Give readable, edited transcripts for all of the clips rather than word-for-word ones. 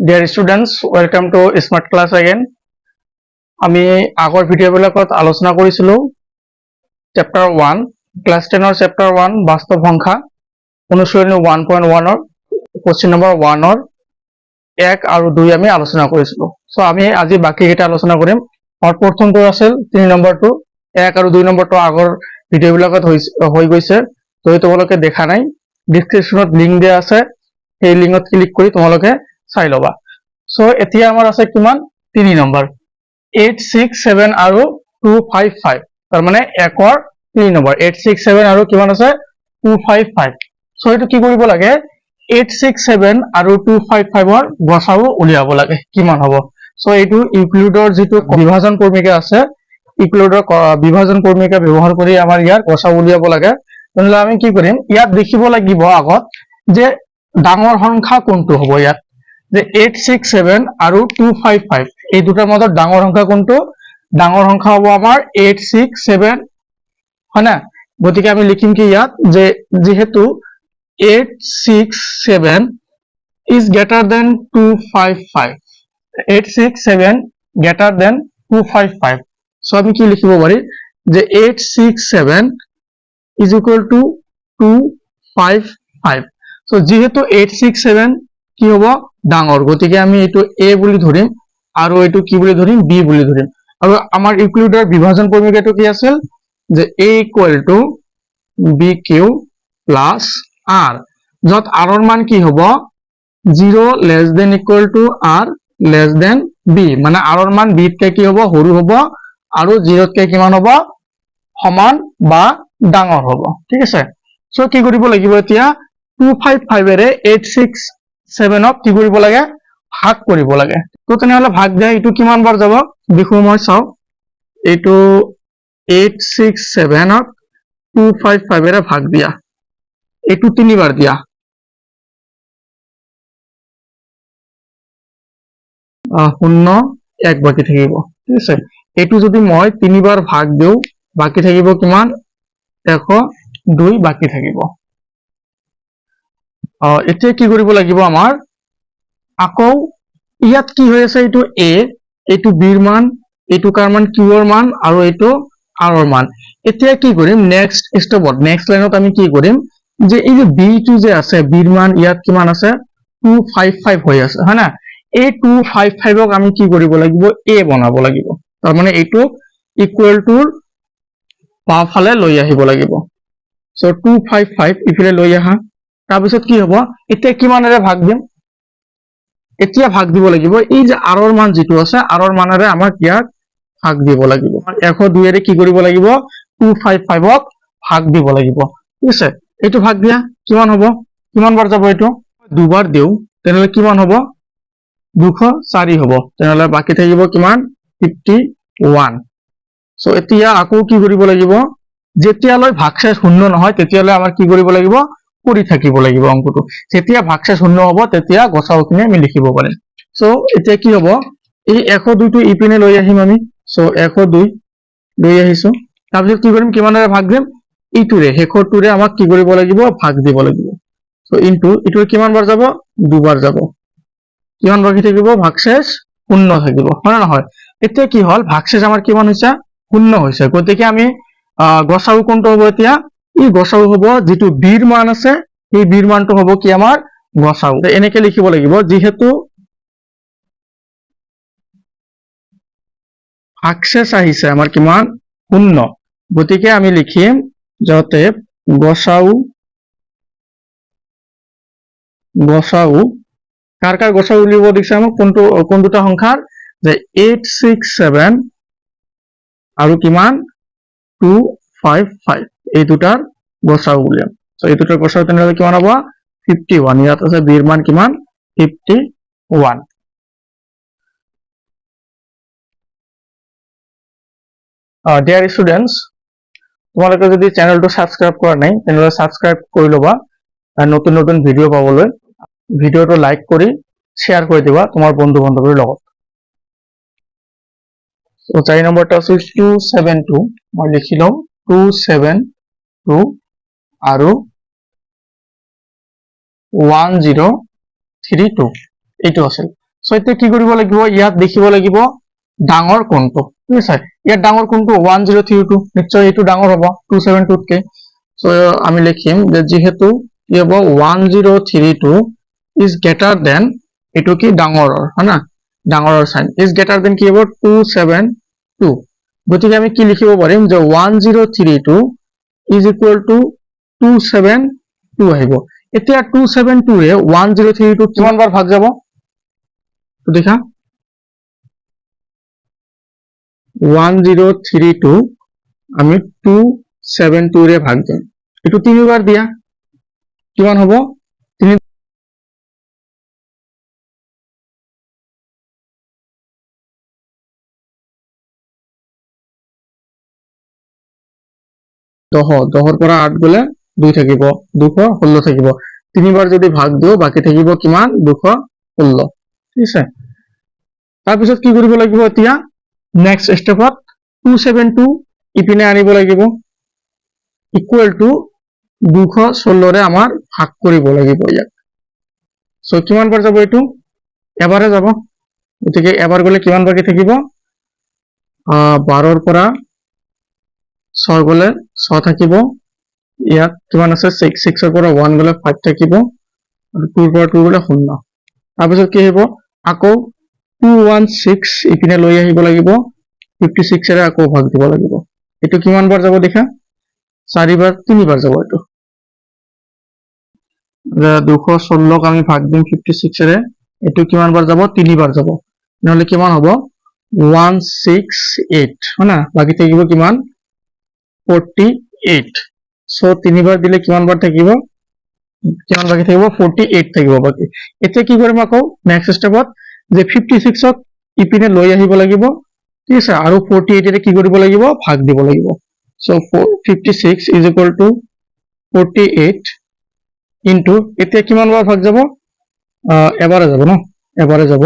Dear students, welcome to Smart Class again. আমি আগৰ ভিডিঅ'বিলাকত আলোচনা কৰিছিলোঁ চেপ্টাৰ 1 ক্লাছ 10ৰ চেপ্টাৰ 1 বাস্তৱ সংখ্যা অনুশীলনী 1.1ৰ কোৱেশ্চন নম্বৰ 1ৰ 1 আৰু 2 আমি আলোচনা কৰিছিলোঁ। সো আমি আজি বাকিকেইটা আলোচনা কৰিম। আৰু প্ৰথমটো আছিল 3 নম্বৰটো 1 আৰু 2 নম্বৰটো আগৰ ভিডিঅ'বিলাকত হৈ গৈছে। যদি তোমালোকে দেখা নাই ডিসক্ৰিপশ্যনত লিংক দিয়া আছে, সেই লিংকত ক্লিক কৰি তোমালোকে চাই লবা। সো এতিয়া আমাৰ আছে কিমান 3 নম্বৰ 8, 6, 7 আৰু 2, 5, 5 তাৰ মানে 1ৰ 3 নম্বৰ 8, 6, 7 আৰু কিমান আছে 2, 5, 5। সো এটো কি কৰিব লাগে 8, 6, 7 আৰু 2, 5, 5ৰ গসাউ উলিয়াব লাগে কিমান হ'ব। সো এটো ইউক্লিডৰ যেটো বিভাজন ক্ৰমিকা আছে ইউক্লিডৰ বিভাজন ক্ৰমিকা ব্যৱহাৰ কৰি আমাৰ ইয়াৰ গসাউ উলিয়াব লাগে। তেনলে আমি কি কৰিম ইয়াত দেখিব লাগিব আগত যে ডাঙৰ সংখ্যা কোনটো হ'ব ইয়াত যে 8, 6, 7 আৰু 2, 5, 5 এই দুটাৰ মাজত ডাঙৰ সংখ্যা কোনটো ডাঙৰ সংখ্যা হ'ব আমাৰ 8, 6, 7 হয় না। গতিকে আমি লিখিম কি ইয়াত যে যেহেতু 8, 6, 7 is greater than 2, 5, 5 8, 6, 7 greater than 2, 5, 5 so আমি কি লিখিব পারি যে 8, 6, 7 is equal to 2, 5, 5 সো যেহেতু 8, 6, 7 কি হ'ব ডাঙৰ গতিকে আমি এটো a বুলি ধৰিম আৰু এটো কি বুলি ধৰিম b বুলি ধৰিম। আৰু আমাৰ ইউক্লিডৰ বিভাজন ক্ৰমিকাটো কি আছিল যে a equal to bq plus r যত r ৰ মান কি হ'ব 0 less than equal to r less than b মানে r ৰ মান b তকে কি হ'ব সৰু হ'ব আৰু 0 তকে কিমান হ'ব সমান বা ডাঙৰ হ'ব। ঠিক আছে। সো কি কৰিব লাগিব এতিয়া 2, 5, 5 এৰে 8, 6, 7 ক কি কৰিব লাগে ভাগ কৰিব লাগে। তো তেনেহলে ভাগ দিয়া এটো কিমান বাৰ যাব দেখো মই চাও এটো 8, 6, 7 ক 2, 5, 5 এৰে ভাগ দিয়া এটো 3 বাৰ দিয়া 0 1 বাকি থাকিব। ঠিক আছে। এটো যদি মই 3 বাৰ ভাগ দিও বাকি থাকিব কিমান 102 বাকি থাকিব। এতিয়া কি কৰিব লাগিব আমাৰ আকৌ ইয়াত কি হৈ আছে এটো a এটো b ৰ মান এটো কাৰ মান q ৰ মান আৰু এটো r ৰ মান। এতিয়া কি কৰিম নেক্সট স্টেপত নেক্সট লাইনত আমি কি কৰিম যে এই যে b টো যে আছে b ৰ মান ইয়াত কিমান আছে 255 হৈ আছে হয় না। এই 255 ক আমি কি কৰিব লাগিব a বনাব লাগিব। তাৰ মানে এটো ইকুৱেল টু বাওঁফালে লৈ আহিব লাগিব। সো 255 ইফালে লৈ আহা তাৰ পিছত কি হ'ব এতিয়া কিমানেৰে ভাগ দিম এতিয়া ভাগ দিব লাগিব এই যে r ৰ মান যেটো আছে r ৰ মানেৰে আমাক ইয়াক ভাগ দিব লাগিব 102 এৰে কি কৰিব লাগিব 255 ক ভাগ দিব লাগিব। ঠিক আছে। এটো ভাগ দিয়া কিমান হ'ব কিমান বাৰ যাব এটো দুবাৰ দিও তেনেহলে কিমান হ'ব 204 হ'ব। তেনেহলে বাকি থাকিব কিমান 51। সো এতিয়া আকৌ কি কৰিব লাগিব যেতিয়ালৈ ভাগশেষ শূন্য নহয় তেতিয়ালৈ আমাৰ কি কৰিব লাগিব কৰি থাকিব লাগিব অংকটো। যেতিয়া ভাগশেষ শূন্য হ'ব তেতিয়া গসাউখিনি আমি লিখিব পাৰিম। সো এতিয়া কি হ'ব এই 102 টো ইপিনে লৈ আহিম আমি। সো 102 লৈ আহিছো তাৰ পিছত কি কৰিম কিমানেৰে ভাগ দিম ইটোৰে হেখৰটোৰে আমাক কি কৰিব লাগিব ভাগ দিব লাগিব। সো ইনটু ইটোৰ কিমান বাৰ যাব দুবাৰ যাব কিমান বাকি থাকিব ভাগশেষ শূন্য থাকিব হয় না নহয়। এতিয়া কি হল ভাগশেষ আমাৰ কিমান হৈছে শূন্য হৈছে গতিকে আমি গসাউ কোনটো হ'ব এতিয়া এই গসাউ হ'ব যেটো b ৰ মান আছে এই b ৰ মানটো হ'ব কি আমাৰ গসাউ। এনেকে লিখিব লাগিব যেহেতু ভাগশেষ আহিছে আমাৰ কিমান শূন্য গতিকে আমি লিখিম যতে গসাউ কাৰ কাৰ গসাউ উলিয়াব দিছে আমাক কোন দুটা সংখ্যাৰ যে 8, 6, 7 আৰু কিমান 2, 5, 5 এই দুটাৰ গসাউ উলিয়াম। সো এই দুটাৰ গসাউ তেনেহলে কিমান হ'ব 51 ইয়াত আছে b ৰ মান কিমান 51। ডিয়াৰ ষ্টুডেন্টস তোমালোকে যদি চেনেলটো সাবস্ক্ৰাইব কৰা নাই তেনেহলে সাবস্ক্ৰাইব কৰি লবা নতুন নতুন ভিডিঅ' পাবলৈ। ভিডিঅ'টো লাইক কৰি শ্বেয়াৰ কৰি দিবা তোমাৰ বন্ধু বান্ধৱীৰ লগত। সো 4 নম্বৰটো আছে 272 মই লিখি লম 272 আৰু 1032 এইটো আছিল। সো এতিয়া কি কৰিব লাগিব, ইয়াত দেখিব লাগিব ডাঙৰ কোনটো, ঠিক আছে। ইয়াত ডাঙৰ কোনটো 1032, নিশ্চয় এইটো ডাঙৰ হ'ব 272 তকে। সো আমি লিখিম যে যিহেতু কি হ'ব 1032 ইজ গ্ৰেটাৰ দেন, এইটো কি ডাঙৰৰ, হয় না, ডাঙৰৰ সাইন ইজ গ্ৰেটাৰ দেন কি হ'ব 272। গতিকে আমি কি লিখিব পাৰিম যে 1032 ইজ ইকুৱেল টু 272 আহিব। এতিয়া 272 ৰে 1032 কিমান বাৰ ভাগ যাব দেখা, 1032 আমি 272 ৰে ভাগ দিম, এইটো তিনিবাৰ দিয়া কিমান হ'ব, তিনি 10 পৰা 8 গলে 2 থাকিব, 216 থাকিব। তিনিবাৰ যদি ভাগ দিও বাকি থাকিব কিমান 216, ঠিক আছে। তাৰপিছত কি কৰিব লাগিব, এতিয়া নেক্সট স্টেপত 272 ইপিনে আনিব লাগিব, ইকুৱেল টু 216 ৰে আমাৰ ভাগ কৰিব লাগিব ইয়াক। সো কিমান বাৰ যাব, এইটো এবাৰে যাব, গতিকে এবাৰ গলে কিমান বাকি থাকিব, 12 পৰা 6 গলে 6 থাকিব, ইয়াত কিমান আছে 6 ৰ পৰা 1 গলে 5 থাকিব, আৰু 2 ৰ পৰা 2 গলে 0। তাৰপিছত কি আহিব, আকৌ 216 ইপিনে লৈ আহিব লাগিব, 56 ৰে আকৌ ভাগ দিব লাগিব। এইটো কিমান বাৰ যাব দেখা, 4 বাৰ, 3 বাৰ যাব। এইটো 216 আমি ভাগ দিম 56 ৰে, এইটো কিমান বাৰ যাব, 3 বাৰ যাব, নহলে কিমান হ'ব 168, হয় না, বাকি থাকিব কিমান 48। সো 3 বাৰ দিলে কিমান বাৰ থাকিব, কিমান বাকি থাকিব 48 থাকিব বাকি। এতিয়া কি কৰিম, আকৌ নেক্সট স্টেপত যে 56ক ইপিনে লৈ আহিব লাগিব, ঠিক আছে, আৰু 48 ৰে কি কৰিব লাগিব, ভাগ দিব লাগিব। So 56 is equal to 48 into, এতিয়া কিমান বাৰ ভাগ যাব, এবাৰে যাব ন, এবাৰে যাব,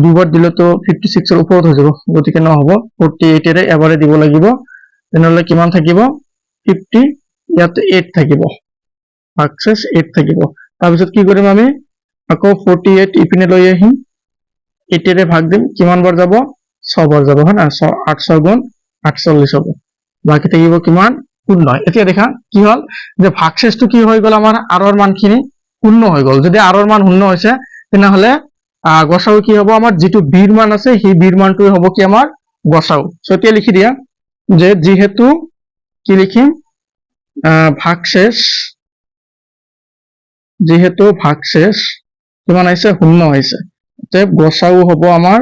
দুবাৰ দিলে তো 56 ৰ ওপৰত হৈ যাব, গতিকে নহ'ব, 48 ৰে এবাৰে দিব লাগিব, তেনেহলে কিমান থাকিব 50, ইয়াতে 8 থাকিব, ভাগশেষ 8 থাকিব। তাৰপিছত কি কৰিম, আমি আকৌ 48 ইপিনে লৈ আহিম, 8 ৰে ভাগ দিম, কিমান বাৰ যাব 6 বাৰ যাব, হয় না, 8 6 গুণ 48 হ'ব, বাকি থাকিব কিমান 0। এতিয়া দেখা কি হল যে ভাগশেষটো কি হৈ গল, আমাৰ আৰৰ মানখিনি 0 হৈ গল। যদি আৰৰ মান 0 হৈছে তেনেহলে গসাউ কি হ'ব, আমাৰ যিটো বিৰ মান আছে সেই বিৰ মানটোৱে হ'ব কি আমাৰ গসাউ। সো এতিয়া লিখি দিয়া যে যিহেতু কি লিখিম, ভাগশেষ, যেহেতু ভাগশেষ কিমান আহিছে 0 আহিছে, তে গসাউ হ'ব আমাৰ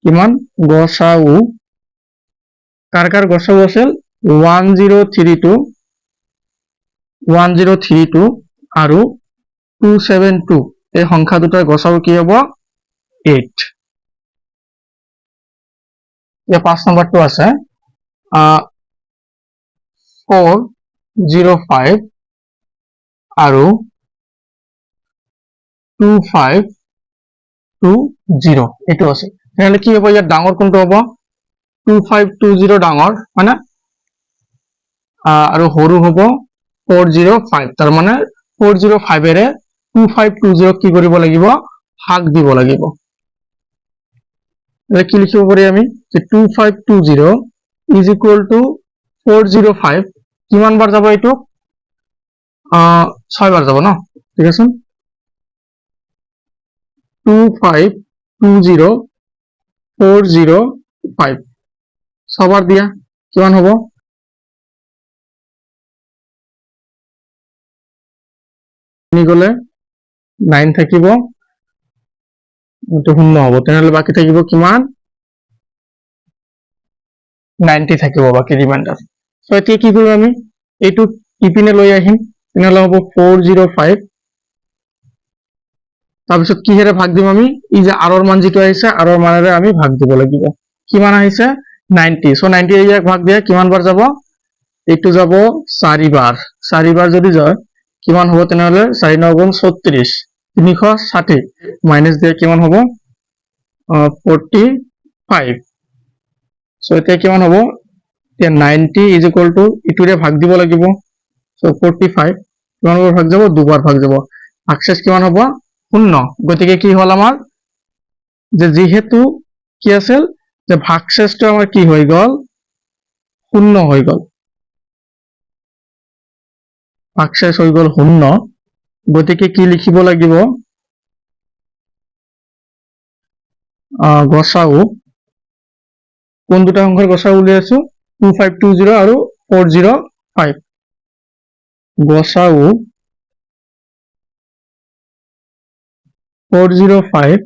কিমান, গসাউ কাৰ কাৰ গসাউ আছিল 1032 আৰু 272, এই সংখ্যা দুটাৰ গসাউ কি হ'ব 8। এতিয়া 5 নম্বৰটো আছে 405 আৰু 2520, এইটো আছে। তেনেহলে কি হ'ব, ইয়াত ডাঙৰ কোনটো হ'ব, 2520 ডাঙৰ, হয় না, আৰু সৰু হ'ব 405, তাৰ মানে 405 ৰে 2520 কি কৰিব লাগিব, ভাগ দিব লাগিব। কি লিখিব পাৰি আমি, যে 2520 ইজ ইকুৱেল টু 405, কিমান বাৰ যাব, এইটো 6 বাৰ যাব ন, ঠিক আছে। 2520 405 6 বাৰ দিয়া কিমান হ'ব, গলে 9 থাকিব, এইটো 0 হ'ব, তেনেহলে বাকি থাকিব কিমান 90 থাকিব বাকি ৰিমাইণ্ডাৰ। সো এতিয়া কি কৰিম, আমি এইটো ইপিনে লৈ আহিম, তেনেহলে হ'ব 405, তাৰপিছত কিহেৰে ভাগ দিম, আমি এই যে আৰৰ মান যিটো আহিছে আৰৰ মানেৰে আমি ভাগ দিব লাগিব, কিমান আহিছে 90। সো 90 ইয়াক ভাগ দিয়া কিমান বাৰ যাব, এইটো যাব 4 বাৰ, 4 বাৰ যদি যায় কিমান হ'ব, তেনেহলে 4 9 গুণ 36, 360 মাইনাস দিয়া কিমান হ'ব 45। সো এতিয়া কিমান হ'ব, এতিয়া 90 ইজ ইকুৱেল টু ইটোৰে ভাগ দিব লাগিব, সো 45 কিমান বাৰ ভাগ যাব, দুবাৰ ভাগ যাব, ভাগশেষ কিমান হ'ব 0। গতিকে কি হল, আমাৰ যে যেহেতু কি আছিল যে ভাগশেষটো আমাৰ কি হৈ গ'ল শূন্য হৈ গ'ল, ভাগশেষ হৈ গ'ল শূন্য, গতিকে কি লিখিব লাগিব গসাউ কোন দুটা সংখ্যাৰ গসাউ উলিয়াইছো 2520 আৰু 405 গসাউ 405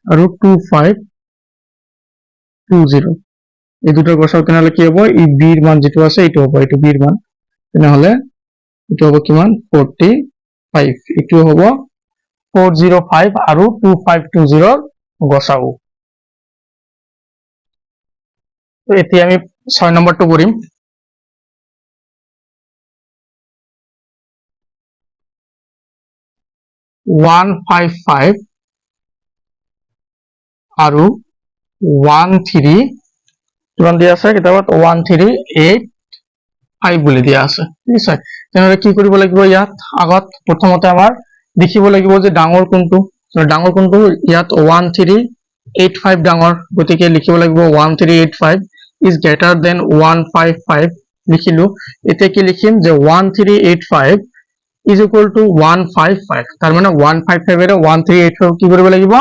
আৰু 2520 এই দুটাৰ গসাউ তেনেহ'লে কি হ'ব ই বিৰ মান যেটো আছে এইটো হ'ব এইটো বিৰ মান তেনেহ'লে এইটো হ'ব কিমান 45 এইটো হ'ব 405 আৰু 2520 গসাউ তো এতিয়া আমি 6 নম্বৰটো কৰিম 155 আৰু 13 কিমান দিয়া আছে কিতাপত 1385 বুলি দিয়া আছে ঠিক আছে তেনেহ'লে কি কৰিব লাগিব ইয়াত আগত প্ৰথমতে আমাৰ দেখিব লাগিব যে ডাঙৰ কোনটো ইয়াত 1385 ডাঙৰ গতিকে লিখিব লাগিব 1385 is greater than 155 লিখিলো এতিয়া কি লিখিম যে 1385 is equal to 155 তাৰ মানে 155 এৰে 1385 কি কৰিব লাগিব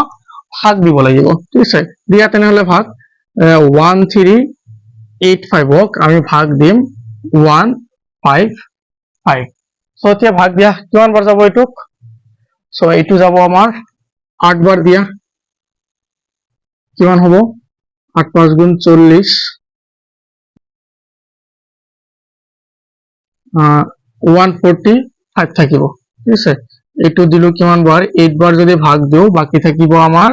ভাগ দিব লাগিব ঠিক আছে দিয়া তেনেহ'লে ভাগ 1385ক আমি ভাগ দিম 155 সো এতিয়া ভাগ দিয়া কিমান বাৰ যাব এইটোক সো এইটো যাব আমাৰ 8 বাৰ দিয়া কিমান হ'ব 8 5 গুণ 40 145 থাকিব ঠিক আছে এইটো দিলো কিমান বাৰ 8 বাৰ যদি ভাগ দিও বাকি থাকিব আমাৰ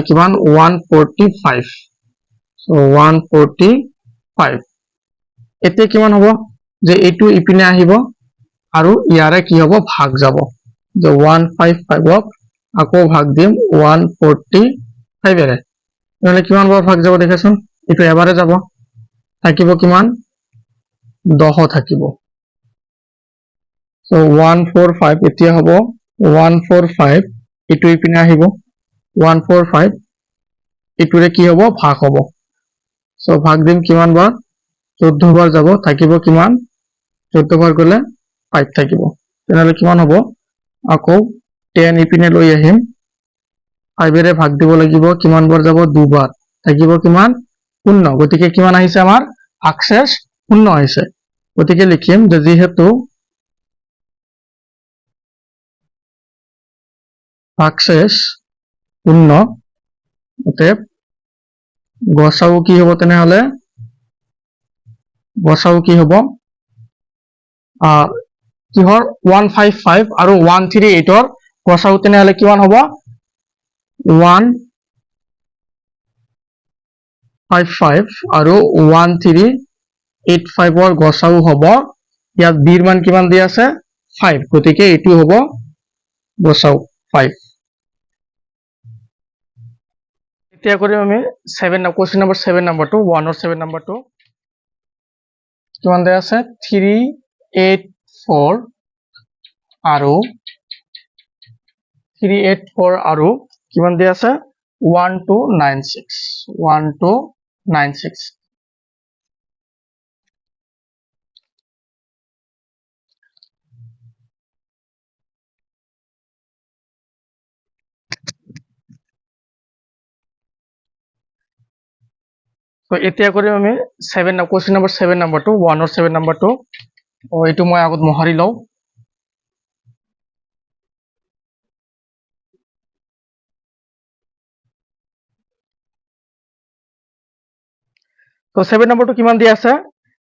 কিমান 145 সো 145 এতিয়া কিমান হ'ব যে এইটো ইপিনে আহিব আৰু ইয়াৰে কি হ'ব ভাগ যাব যে 155ক আকৌ ভাগ দিম 145 এৰে নহলে কিমান বাৰ ভাগ যাব দেখাচোন এইটো এবাৰে যাব থাকিব কিমান 10 থাকিব সো 145 এতিয়া হ'ব 145 এইটো ইপিনে আহিব 145 এইটোৰে কি হ'ব ভাগ হ'ব সো ভাগ দিম কিমান বাৰ 14 বাৰ যাব থাকিব কিমান 14 বাৰ গলে 5 থাকিব তেনেহলে কিমান হ'ব আকৌ 10 ইপিনে লৈ আহিম 5 এৰে ভাগ দিব লাগিব কিমান বাৰ যাব দুবাৰ থাকিব কিমান শূন্য গতিকে কিমান আহিছে আমাৰ ভাগশেষ শূন্য আহিছে গতিকে লিখিম যে যেহেতু ভাগশেষ শূন্য অতএব গসাউ কি হ'ব তেনেহ'লে গসাউ কি হ'ব কিহৰ 155 আৰু 138 ৰ গসাউ তেনেহ'লে কিমান হ'ব 155 আৰু 1385 ৰ গসাউ হ'ব ইয়াত বিৰ মান কিমান দিয়া আছে 5 গতিকে এইটো হ'ব গসাউ 5 এতিয়া কৰিম আমি 7 কোৱেশ্চন নম্বৰ 7 নম্বৰটো 1 ৰ 7 নম্বৰটো কিমান দিয়া আছে 384 আৰু 384 আৰু কিমান দিয়া আছে 1296 তো এতিয়া কৰিম আমি 7 কোৱেশ্চন নম্বৰ 7 নম্বৰটো 1 ৰ 7 নম্বৰটো এইটো মই আগত মহাৰি লওঁ তো 7 নম্বৰটো কিমান দিয়া আছে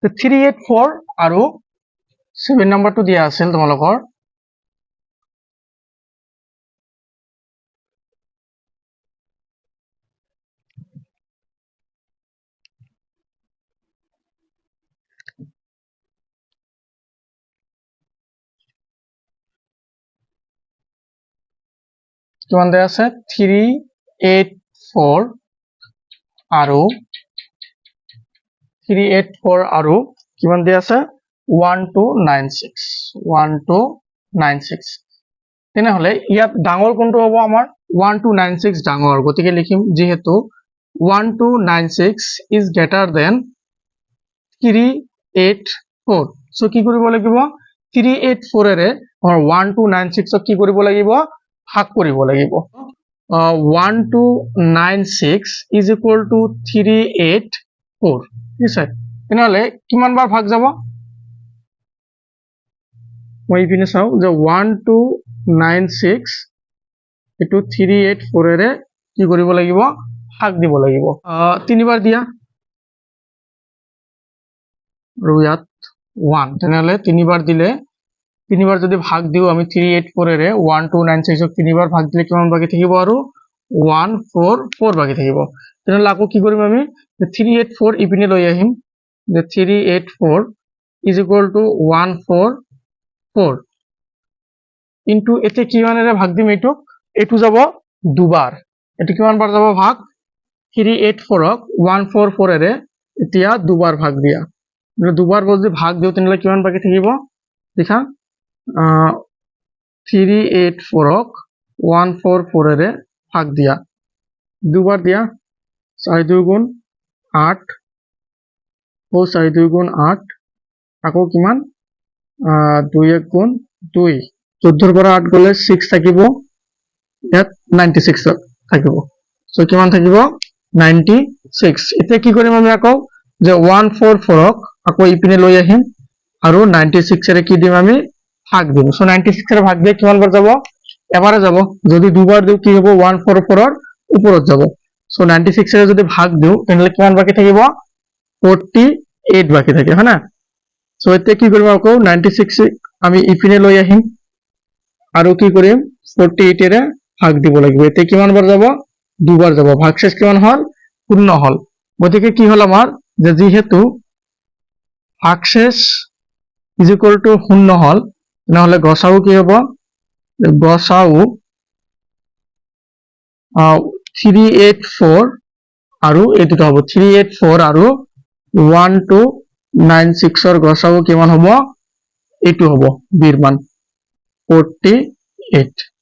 384 আৰু 7 নম্বৰটো দিয়া আছিল তোমালোকৰ কিমান দিয়া আছে 384 আৰু 384 আৰু কিমান দিয়া আছে 1296 তেনেহলে ইয়াত ডাঙৰ কোনটো হ'ব আমাৰ 1296 ডাঙৰ গতিকে লিখিম যেহেতু 1296 is greater than 384 সো কি কৰিব লাগিব 384 এৰে আমাৰ 1296 কি কৰিব লাগিব ভাগ কৰিব লাগিব 1296 is equal to 384 ঠিক আছে তেনেহলে কিমান বাৰ ভাগ যাব মই ইপিনে চাও যে 1296 এটো 384 এৰে কি কৰিব লাগিব ভাগ দিব লাগিব তিনিবাৰ দিয়া আৰু ইয়াত 1 তেনেহলে তিনিবাৰ দিলে তিনিবাৰ যদি ভাগ দিও আমি 384 এৰে 1296 ক তিনিবাৰ ভাগ দিলে কিমান বাকি থাকিব আৰু 144 বাকি থাকিব তেনেহলে আকৌ কি কৰিম আমি 384 ইপিনে লৈ আহিম যে 384 is equal to 144 into এতে কিমানেৰে ভাগ দিম এটো যাব দুবাৰ এটো কিমান বাৰ যাব ভাগ 384 ক 144 এৰে এতিয়া দুবাৰ ভাগ দিয়া দুবাৰ যদি ভাগ দিও তেনেহলে কিমান বাকি থাকিব দেখা 384 ক 144 এৰে ভাগ দিয়া দুবাৰ দিয়া 4 2 গুণ 8 ও 4 2 গুণ 8 আকৌ কিমান 2 1 গুণ 2 14 পৰা 8 গলে 6 থাকিব ইয়াত 96 থাকিব সো কিমান থাকিব 96 এতিয়া কি কৰিম আমি আকৌ যে 144 ক আকৌ ইপিনে লৈ আহিম আৰু 96 এৰে কি দিম আমি ভাগ দিম সো 96 এৰে ভাগ দিয়ে কিমান বাৰ যাব এবাৰে যাব যদি দুবাৰ দিও কি হ'ব 144 এৰ উপৰত যাব সো 96 এৰে যদি ভাগ দিও তেনলে কিমান বাকি থাকিব 48 বাকি থাকে হয় না সো এতে কি কৰিম আকৌ 96 আমি ইপিনে লৈ আহিম আৰু কি কৰিম 48 এৰে ভাগ দিব লাগিব এতে কিমান বাৰ যাব দুবাৰ যাব ভাগশেষ কিমান হল শূন্য হল গতিকে কি হল আমাৰ যে যেহেতু ভাগশেষ is equal to শূন্য হল নহলে গসাউ কি হ'ব গসাউ 384 আৰু এই দুটো হ'ব 384 আৰু 1296 এৰ গসাউ কিমান হ'ব এটো হ'ব বিৰ মান 48